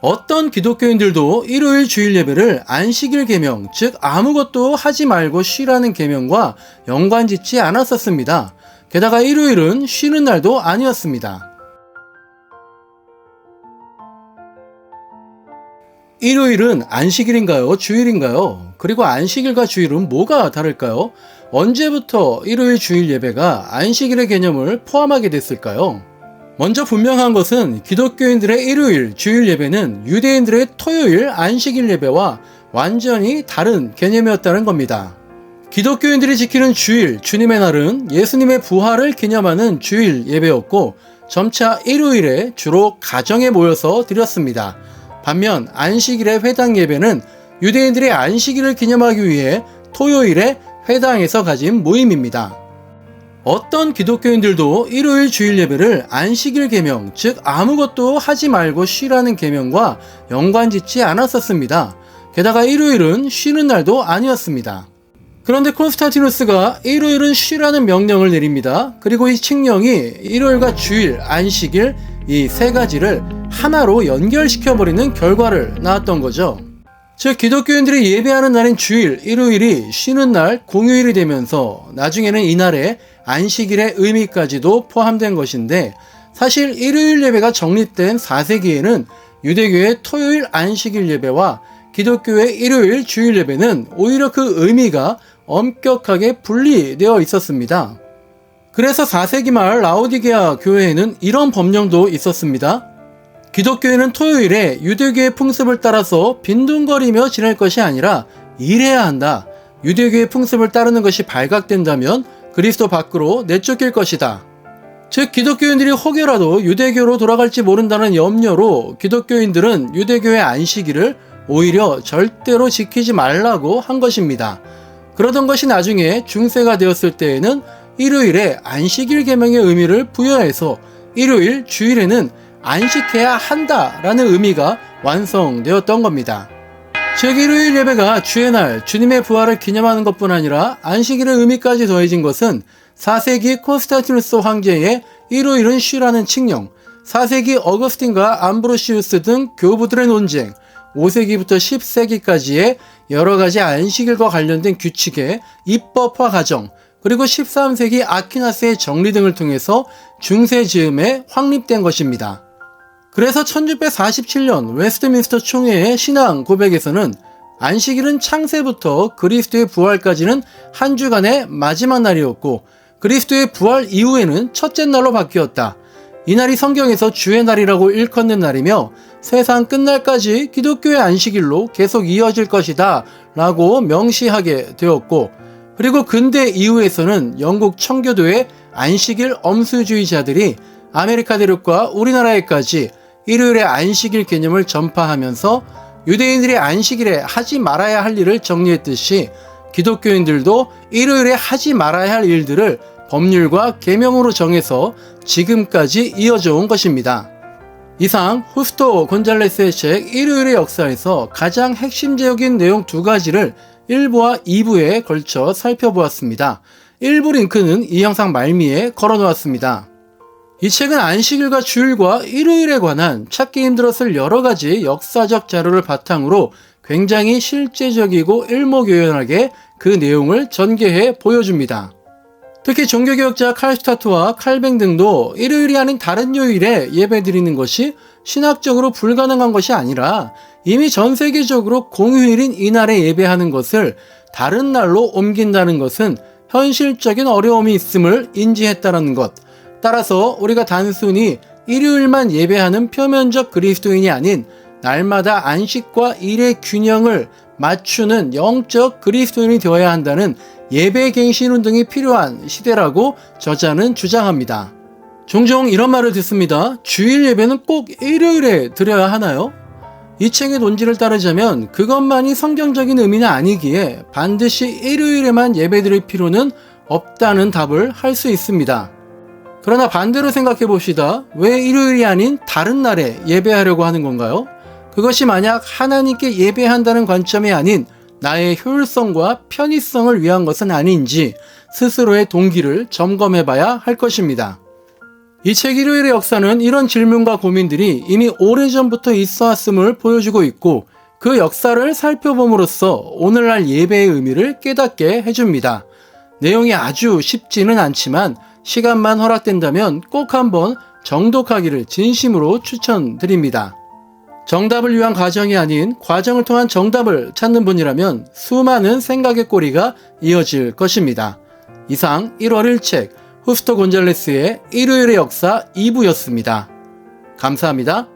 어떤 기독교인들도 일요일 주일 예배를 안식일 계명, 즉 아무것도 하지 말고 쉬라는 계명과 연관짓지 않았었습니다. 게다가 일요일은 쉬는 날도 아니었습니다. 일요일은 안식일인가요? 주일인가요? 그리고 안식일과 주일은 뭐가 다를까요? 언제부터 일요일 주일 예배가 안식일의 개념을 포함하게 됐을까요? 먼저 분명한 것은 기독교인들의 일요일 주일 예배는 유대인들의 토요일 안식일 예배와 완전히 다른 개념이었다는 겁니다. 기독교인들이 지키는 주일, 주님의 날은 예수님의 부활을 기념하는 주일 예배였고 점차 일요일에 주로 가정에 모여서 드렸습니다. 반면 안식일의 회당 예배는 유대인들의 안식일을 기념하기 위해 토요일에 회당에서 가진 모임입니다. 어떤 기독교인들도 일요일 주일 예배를 안식일 계명, 즉 아무것도 하지 말고 쉬라는 계명과 연관짓지 않았었습니다. 게다가 일요일은 쉬는 날도 아니었습니다. 그런데 콘스탄티누스가 일요일은 쉬라는 명령을 내립니다. 그리고 이 칙령이 일요일과 주일, 안식일 이 세 가지를 하나로 연결시켜버리는 결과를 낳았던 거죠. 즉 기독교인들이 예배하는 날인 주일, 일요일이 쉬는 날, 공휴일이 되면서 나중에는 이날에 안식일의 의미까지도 포함된 것인데 사실 일요일 예배가 정립된 4세기에는 유대교의 토요일 안식일 예배와 기독교의 일요일 주일 예배는 오히려 그 의미가 엄격하게 분리되어 있었습니다. 그래서 4세기 말 라오디게아 교회에는 이런 법령도 있었습니다. 기독교인은 토요일에 유대교의 풍습을 따라서 빈둥거리며 지낼 것이 아니라 일해야 한다. 유대교의 풍습을 따르는 것이 발각된다면 그리스도 밖으로 내쫓길 것이다. 즉 기독교인들이 혹여라도 유대교로 돌아갈지 모른다는 염려로 기독교인들은 유대교의 안식일을 오히려 절대로 지키지 말라고 한 것입니다. 그러던 것이 나중에 중세가 되었을 때에는 일요일에 안식일 계명의 의미를 부여해서 일요일, 주일에는 안식해야 한다라는 의미가 완성되었던 겁니다. 즉 일요일 예배가 주의 날, 주님의 부활을 기념하는 것뿐 아니라 안식일의 의미까지 더해진 것은 4세기 콘스탄티누스 황제의 일요일은 쉬라는 칙령, 4세기 어거스틴과 암브로시우스 등 교부들의 논쟁, 5세기부터 10세기까지의 여러가지 안식일과 관련된 규칙의 입법화 과정, 그리고 13세기 아퀴나스의 정리 등을 통해서 중세 즈음에 확립된 것입니다. 그래서 1647년 웨스트민스터 총회의 신앙 고백에서는 안식일은 창세부터 그리스도의 부활까지는 한 주간의 마지막 날이었고 그리스도의 부활 이후에는 첫째 날로 바뀌었다. 이날이 성경에서 주의 날이라고 일컫는 날이며 세상 끝날까지 기독교의 안식일로 계속 이어질 것이다 라고 명시하게 되었고 그리고 근대 이후에서는 영국 청교도의 안식일 엄수주의자들이 아메리카 대륙과 우리나라에까지 일요일의 안식일 개념을 전파하면서 유대인들이 안식일에 하지 말아야 할 일을 정리했듯이 기독교인들도 일요일에 하지 말아야 할 일들을 법률과 계명으로 정해서 지금까지 이어져 온 것입니다. 이상 후스토 곤잘레스의 책 일요일의 역사에서 가장 핵심적인 내용 두 가지를 1부와 2부에 걸쳐 살펴보았습니다. 1부 링크는 이 영상 말미에 걸어놓았습니다. 이 책은 안식일과 주일과 일요일에 관한 찾기 힘들었을 여러가지 역사적 자료를 바탕으로 굉장히 실제적이고 일목요연하게 그 내용을 전개해 보여줍니다. 특히 종교개혁자 칼 스타트와 칼뱅 등도 일요일이 아닌 다른 요일에 예배드리는 것이 신학적으로 불가능한 것이 아니라 이미 전 세계적으로 공휴일인 이날에 예배하는 것을 다른 날로 옮긴다는 것은 현실적인 어려움이 있음을 인지했다는 것. 따라서 우리가 단순히 일요일만 예배하는 표면적 그리스도인이 아닌 날마다 안식과 일의 균형을 맞추는 영적 그리스도인이 되어야 한다는 예배갱신 운동이 필요한 시대라고 저자는 주장합니다. 종종 이런 말을 듣습니다. 주일 예배는 꼭 일요일에 드려야 하나요? 이 책의 논지를 따르자면 그것만이 성경적인 의미는 아니기에 반드시 일요일에만 예배드릴 필요는 없다는 답을 할 수 있습니다. 그러나 반대로 생각해 봅시다. 왜 일요일이 아닌 다른 날에 예배하려고 하는 건가요? 그것이 만약 하나님께 예배한다는 관점이 아닌 나의 효율성과 편의성을 위한 것은 아닌지 스스로의 동기를 점검해 봐야 할 것입니다. 이 책 일요일의 역사는 이런 질문과 고민들이 이미 오래전부터 있어 왔음을 보여주고 있고 그 역사를 살펴봄으로써 오늘날 예배의 의미를 깨닫게 해줍니다. 내용이 아주 쉽지는 않지만 시간만 허락된다면 꼭 한번 정독하기를 진심으로 추천드립니다. 정답을 위한 과정이 아닌 과정을 통한 정답을 찾는 분이라면 수많은 생각의 꼬리가 이어질 것입니다. 이상 1월 1책 후스토 곤잘레스의 일요일의 역사 2부였습니다. 감사합니다.